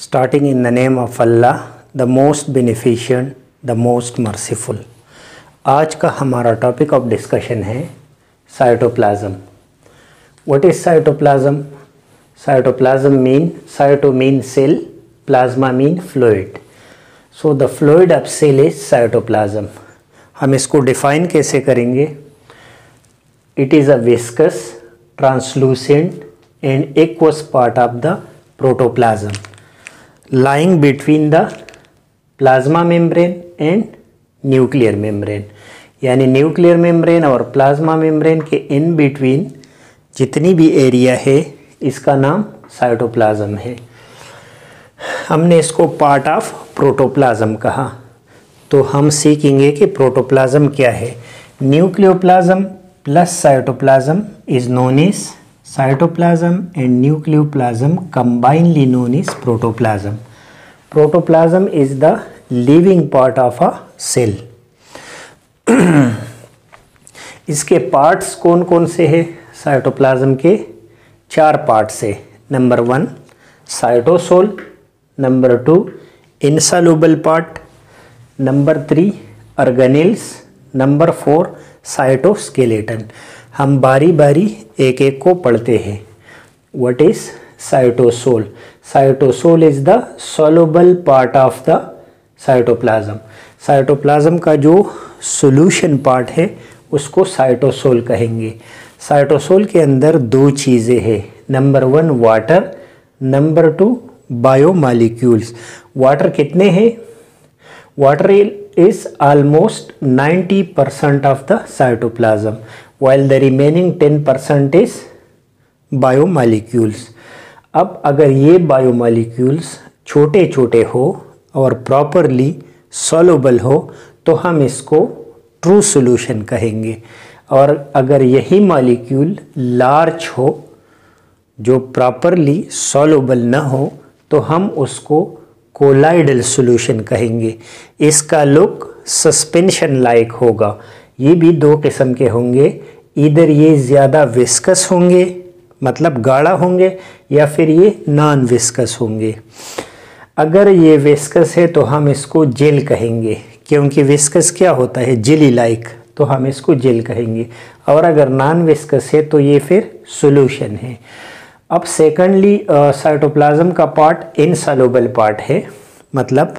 Starting in the name of Allah, the most beneficent, the most merciful। आज का हमारा topic of discussion है cytoplasm. What is cytoplasm? Cytoplasm mean cyto mean cell, plasma mean fluid. So the fluid of cell is cytoplasm. हम इसको define कैसे करेंगे? It is a viscous, translucent and aqueous part of the protoplasm lying between the plasma membrane and nuclear membrane। यानी nuclear membrane और plasma membrane के in between जितनी भी area है इसका नाम साइटोप्लाज्म है। हमने इसको पार्ट ऑफ प्रोटोप्लाज्म कहा, तो हम सीखेंगे कि प्रोटोप्लाज्म क्या है। Nucleoplasm plus cytoplasm is known as cytoplasm and nucleoplasm combinedly known as protoplasm। Protoplasm is the living part of a cell। इसके पार्ट्स कौन कौन से हैं? साइटोप्लाज्म के 4 पार्ट्स है। Number 1 cytosol, number 2 insoluble part, number 3 organelles, number 4 cytoskeleton. हम बारी बारी एक एक को पढ़ते हैं। What is cytosol? Cytosol is the soluble part of the cytoplasm. Cytoplasm का जो सॉल्यूशन पार्ट है उसको साइटोसोल कहेंगे। साइटोसोल के अंदर 2 चीज़ें हैं। Number 1 water, number 2 biomolecules. Water कितने हैं? Water is almost 90% of the cytoplasm, while the remaining 10% is biomolecules। अब अगर ये बायोमॉलिक्यूल्स छोटे छोटे हो और प्रॉपरली सॉल्युबल हो तो हम इसको ट्रू सॉल्यूशन कहेंगे, और अगर यही मॉलिक्यूल लार्ज हो जो प्रॉपरली सॉल्युबल न हो तो हम उसको कोलाइडल सॉल्यूशन कहेंगे। इसका लुक सस्पेंशन लाइक होगा। ये भी 2 किस्म के होंगे, इधर ये ज़्यादा विस्कस होंगे मतलब गाढ़ा होंगे, या फिर ये नॉन विस्कस होंगे। अगर ये विस्कस है तो हम इसको जेल कहेंगे, क्योंकि विस्कस क्या होता है? जेली लाइक, तो हम इसको जेल कहेंगे। और अगर नॉन विस्कस है तो ये फिर सॉल्यूशन है। अब सेकंडली साइटोप्लाज्म का पार्ट इनसॉल्युबल पार्ट है, मतलब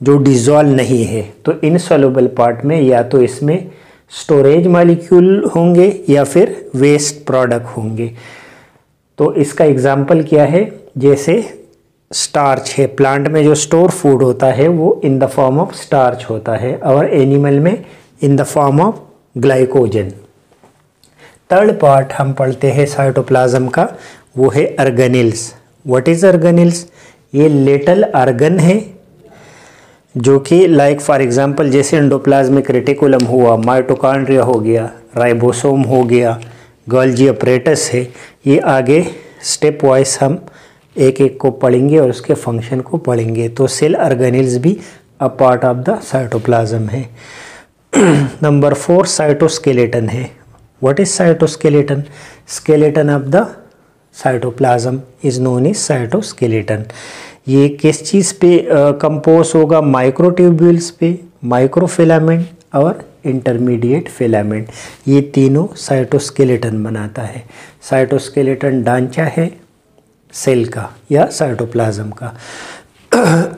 जो डिज़ोल्व नहीं है। तो इनसॉल्युबल पार्ट में या तो इसमें स्टोरेज मॉलिक्यूल होंगे या फिर वेस्ट प्रोडक्ट होंगे। तो इसका एग्जांपल क्या है? जैसे स्टार्च है, प्लांट में जो स्टोर फूड होता है वो in the form of starch होता है, और एनिमल में in the form of glycogen. Third part हम पढ़ते हैं साइटोप्लाज्म का, वो है ऑर्गेनेल्स। What is organelles? ये लिटिल ऑर्गन है जो कि लाइक फॉर एग्जांपल जैसे एंडोप्लाज्मिक रेटिकुलम हुआ, माइटोकॉन्ड्रिया हो गया, राइबोसोम हो गया, गोल्गी अपरेटस है। ये आगे स्टेप वाइज हम एक एक को पढ़ेंगे और उसके फंक्शन को पढ़ेंगे। तो सेल ऑर्गेनेल्स भी a part of the cytoplasm है। नंबर 4 साइटोस्केलेटन है। What is cytoskeleton? Skeleton of the cytoplasm is known as cytoskeleton. ये किस चीज़ पे कंपोज होगा? माइक्रोट्यूब्यूल्स पे, माइक्रोफिलामेंट और इंटरमीडिएट फिलामेंट। ये तीनों साइटोस्केलेटन बनाता है। साइटोस्केलेटन ढांचा है सेल का या साइटोप्लाज्म का।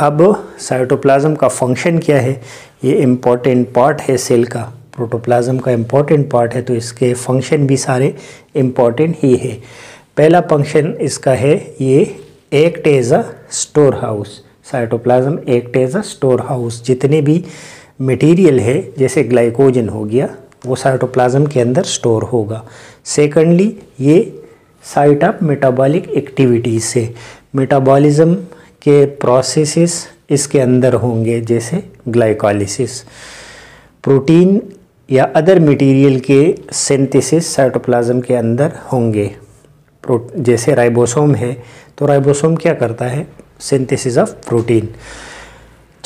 अब साइटोप्लाज्म का फंक्शन क्या है? ये इम्पॉर्टेंट पार्ट है सेल का, प्रोटोप्लाज्म का इम्पॉर्टेंट पार्ट है, तो इसके फंक्शन भी सारे इम्पॉर्टेंट ही है। पहला फंक्शन इसका है, ये act as a store house. Cytoplasm act as a store house. जितने भी मटेरियल है जैसे ग्लाइकोजन हो गया वो साइटोप्लाज्म के अंदर स्टोर होगा। सेकंडली ये साइट ऑफ मेटाबॉलिक एक्टिविटीज़ से, मेटाबॉलिज्म के प्रोसेसेस इसके अंदर होंगे, जैसे ग्लाइकोलिसिस। प्रोटीन या अदर मटेरियल के सिंथेसिस साइटोप्लाज्म के अंदर होंगे। जैसे राइबोसोम है तो राइबोसोम क्या करता है? Synthesis of protein.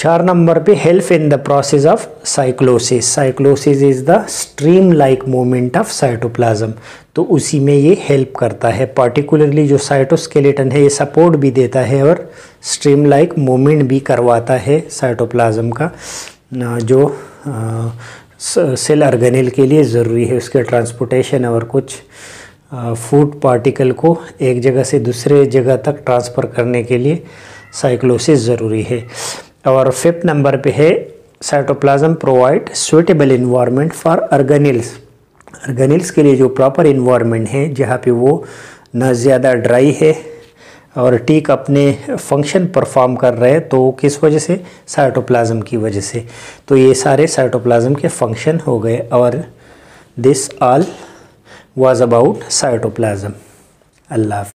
4 नंबर पे help in the process of cyclosis. Cyclosis is the stream like movement of cytoplasm, तो उसी में ये हेल्प करता है। पार्टिकुलरली जो साइटोस्केलेटन है ये सपोर्ट भी देता है और स्ट्रीम लाइक मूवमेंट भी करवाता है साइटोप्लाज्म का, जो सेल ऑर्गेनेल के लिए ज़रूरी है, उसके ट्रांसपोर्टेशन और कुछ फूड पार्टिकल को एक जगह से दूसरे जगह तक ट्रांसफ़र करने के लिए साइक्लोसिस ज़रूरी है। और 5th नंबर पे है cytoplasm provide suitable environment for organelles. Organelles के लिए जो प्रॉपर इन्वायरमेंट है जहाँ पे वो न ज़्यादा ड्राई है और ठीक अपने फंक्शन परफॉर्म कर रहे हैं, तो किस वजह से? साइटोप्लाज्म की वजह से। तो ये सारे साइटोप्लाज्म के फंक्शन हो गए और this all was about cytoplasm. Allah.